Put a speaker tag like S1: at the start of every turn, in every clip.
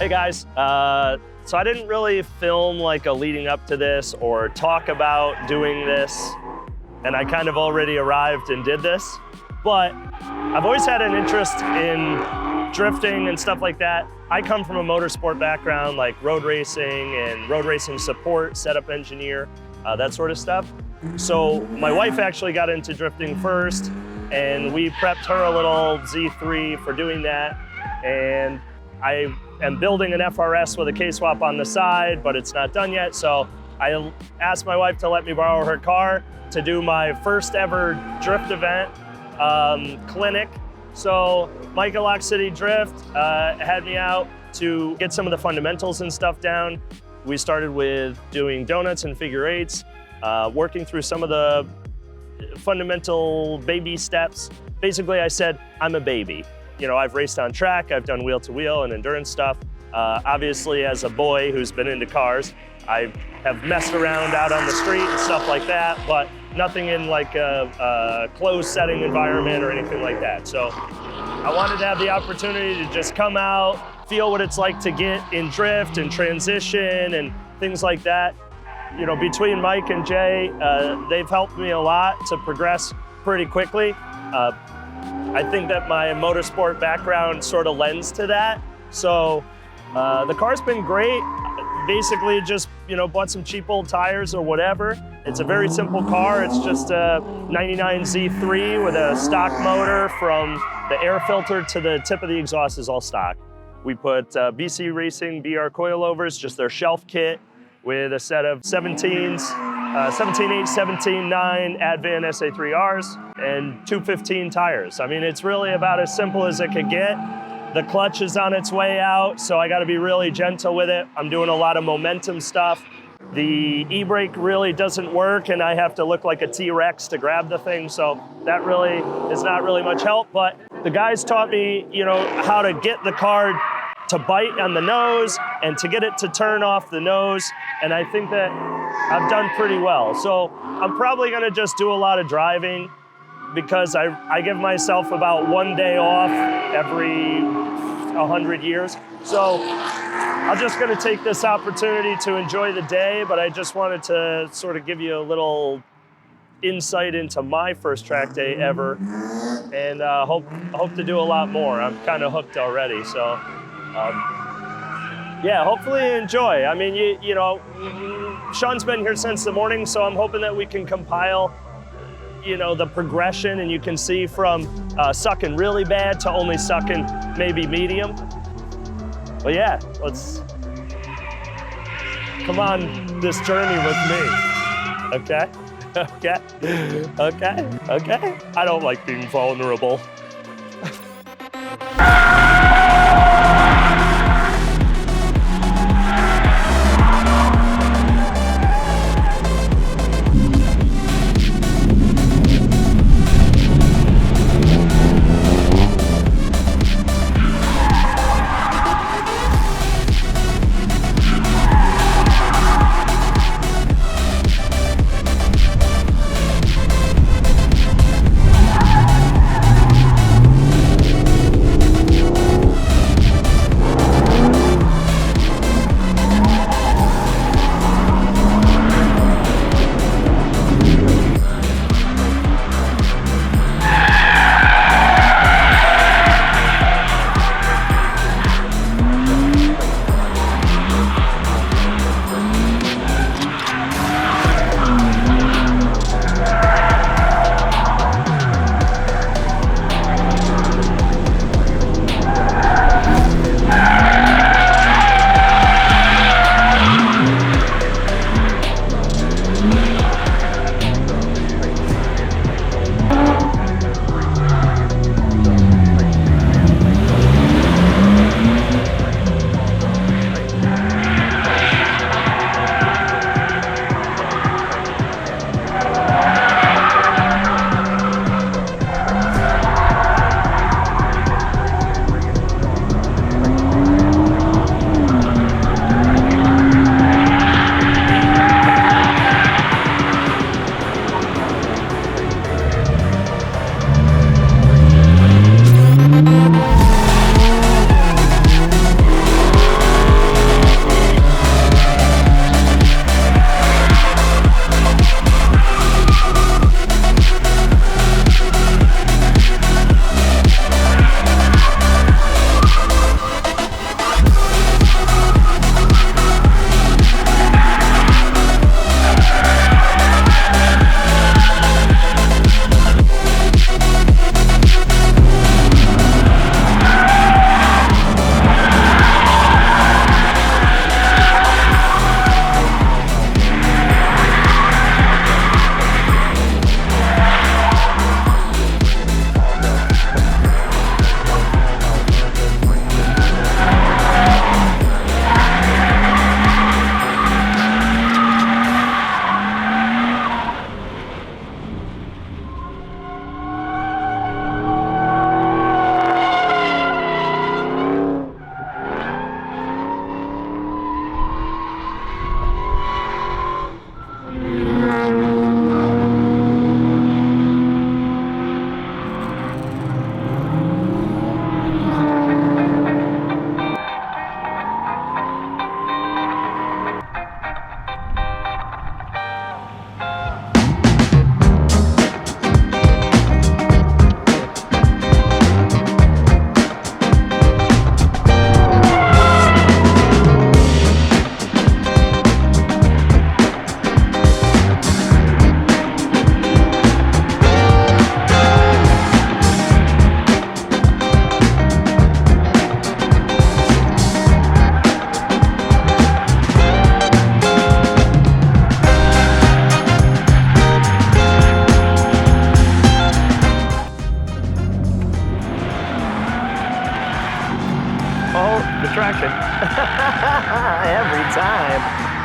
S1: Hey guys, so I didn't really film like a leading up to this or talk about doing this, and I kind of already arrived and did this, but I've always had an interest in drifting and stuff like that. I come from a motorsport background, like road racing and road racing support, setup engineer, that sort of stuff. So my wife actually got into drifting first, and we prepped her a little Z3 for doing that. And I am building an FRS with a K-swap on the side, but it's not done yet. So I asked my wife to let me borrow her car to do my first ever drift event clinic. So Mike at Lock City Drift had me out to get some of the fundamentals and stuff down. We started with doing donuts and figure eights, working through some of the fundamental baby steps. Basically, I said, I'm a baby. You know, I've raced on track, I've done wheel-to-wheel and endurance stuff. Obviously, as a boy who's been into cars, I have messed around out on the street and stuff like that, but nothing in like a closed setting environment or anything like that. So I wanted to have the opportunity to just come out, feel what it's like to get in drift and transition and things like that. You know, between Mike and Jay, they've helped me a lot to progress pretty quickly. I think that my motorsport background sort of lends to that. So the car's been great. Basically just, you know, bought some cheap old tires or whatever. It's a very simple car. It's just a 99 Z3 with a stock motor. From the air filter to the tip of the exhaust is all stock. We put BC Racing BR coilovers, just their shelf kit, with a set of 17s, 17.8, 17.9 Advan SA3Rs, and 215 tires. I mean, it's really about as simple as it could get. The clutch is on its way out, so I gotta be really gentle with it. I'm doing a lot of momentum stuff. The e-brake really doesn't work, and I have to look like a T-Rex to grab the thing, so that really is not really much help. But the guys taught me, you know, how to get the car to bite on the nose and to get it to turn off the nose, and I think that I've done pretty well. So I'm probably gonna just do a lot of driving because I give myself about 1 day off every 100 years. So I'm just gonna take this opportunity to enjoy the day, but I just wanted to sort of give you a little insight into my first track day ever, and hope to do a lot more. I'm kind of hooked already, so yeah, hopefully you enjoy. I mean, you know, Sean's been here since the morning, so I'm hoping that we can compile, you know, the progression, and you can see from sucking really bad to only sucking maybe medium. But yeah, let's come on this journey with me, okay? Okay. I don't like being vulnerable.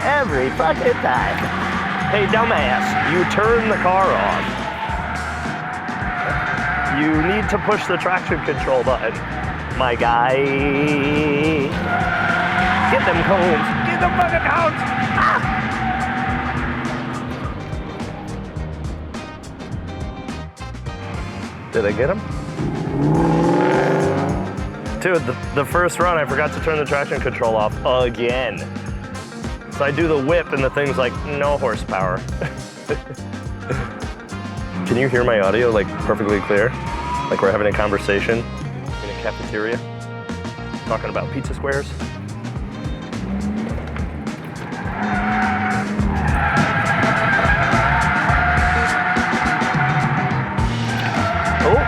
S1: Every fucking time. Hey, dumbass, you turn the car off. You need to push the traction control button, my guy. Get them cones. Get them fucking cones. Ah! Did I get him? Dude, the first run, I forgot to turn the traction control off again. So I do the whip and the thing's like, no horsepower. Can you hear my audio like perfectly clear? Like we're having a conversation in a cafeteria, talking about pizza squares.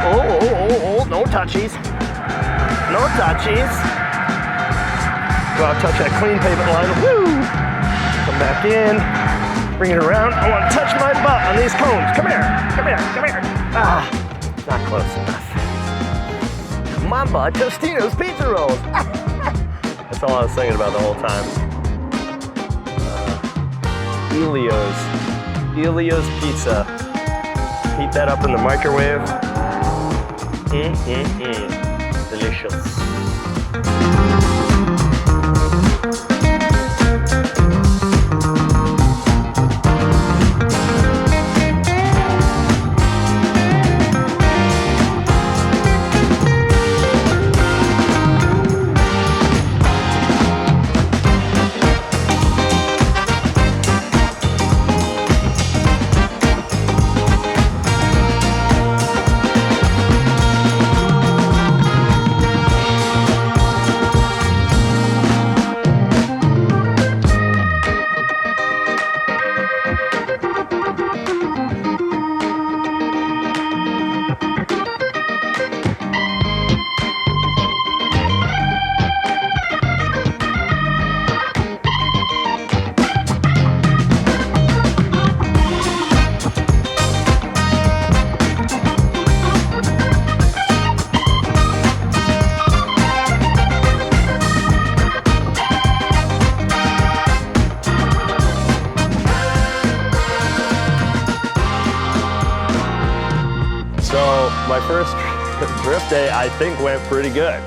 S1: Oh, no touchies. No touchies. Go out, touch that clean pavement line. Woo! Come back in. Bring it around. I want to touch my butt on these cones. Come here. Come here. Come here. Ah, not close enough. Come on, bud. Tostino's Pizza Rolls. That's all I was thinking about the whole time. Elio's Pizza. Heat that up in the microwave. Delicious. My first drift day, I think, went pretty good.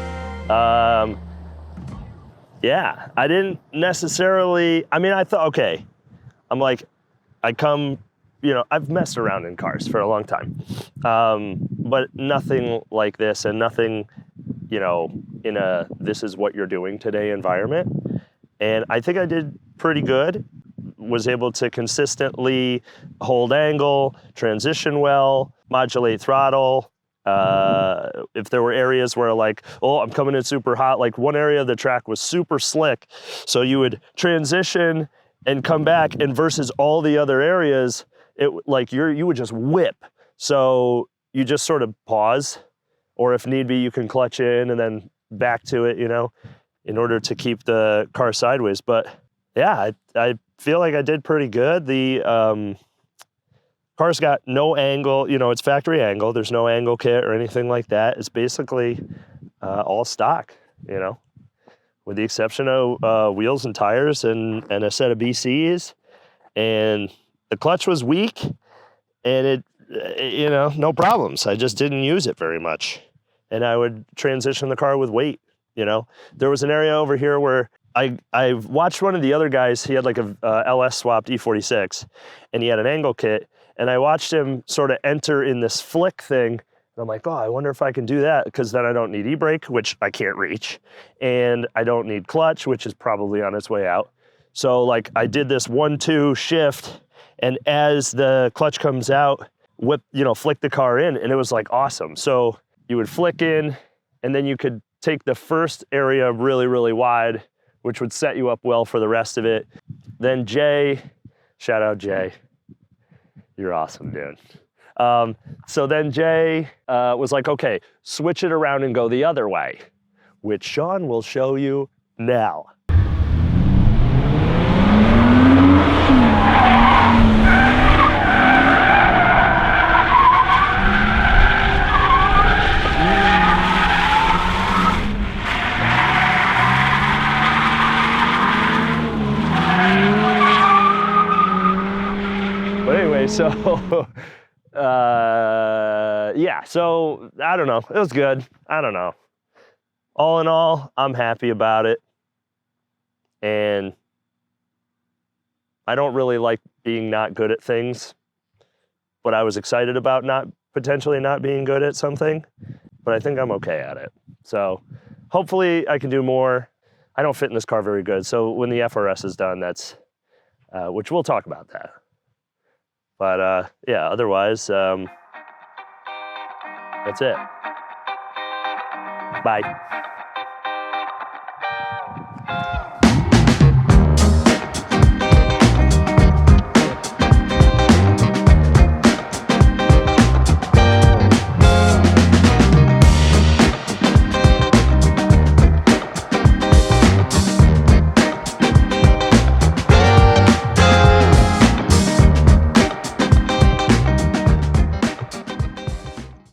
S1: Yeah, I didn't necessarily, I mean, I thought, okay, I'm like, I've messed around in cars for a long time, but nothing like this and nothing, in a this is what you're doing today environment. And I think I did pretty good. Was able to consistently hold angle, transition well, modulate throttle. If there were areas where like, oh, I'm coming in super hot, like one area of the track was super slick. So you would transition and come back, and versus all the other areas, it like you would just whip. So you just sort of pause, or if need be, you can clutch in and then back to it, in order to keep the car sideways. But yeah, I feel like I did pretty good. The car's got no angle, it's factory angle. There's no angle kit or anything like that. It's basically all stock, with the exception of wheels and tires and a set of BCs. And the clutch was weak, and it, no problems. I just didn't use it very much. And I would transition the car with weight, There was an area over here where I watched one of the other guys. He had like a LS swapped E46, and he had an angle kit. And I watched him sort of enter in this flick thing. And I'm like, oh, I wonder if I can do that, because then I don't need e-brake, which I can't reach. And I don't need clutch, which is probably on its way out. So like I did this 1-2 shift, and as the clutch comes out, flick the car in, and it was like awesome. So you would flick in, and then you could take the first area really, really wide, which would set you up well for the rest of it. Then Jay, shout out Jay. You're awesome, dude. So then Jay was like, okay, switch it around and go the other way, which Sean will show you now. anyway, so yeah, so I don't know. It was good. I don't know. All in all, I'm happy about it. And I don't really like being not good at things, but I was excited about potentially not being good at something, but I think I'm okay at it. So hopefully I can do more. I don't fit in this car very good. So when the FRS is done, that's, which we'll talk about that. But yeah, otherwise, that's it. Bye.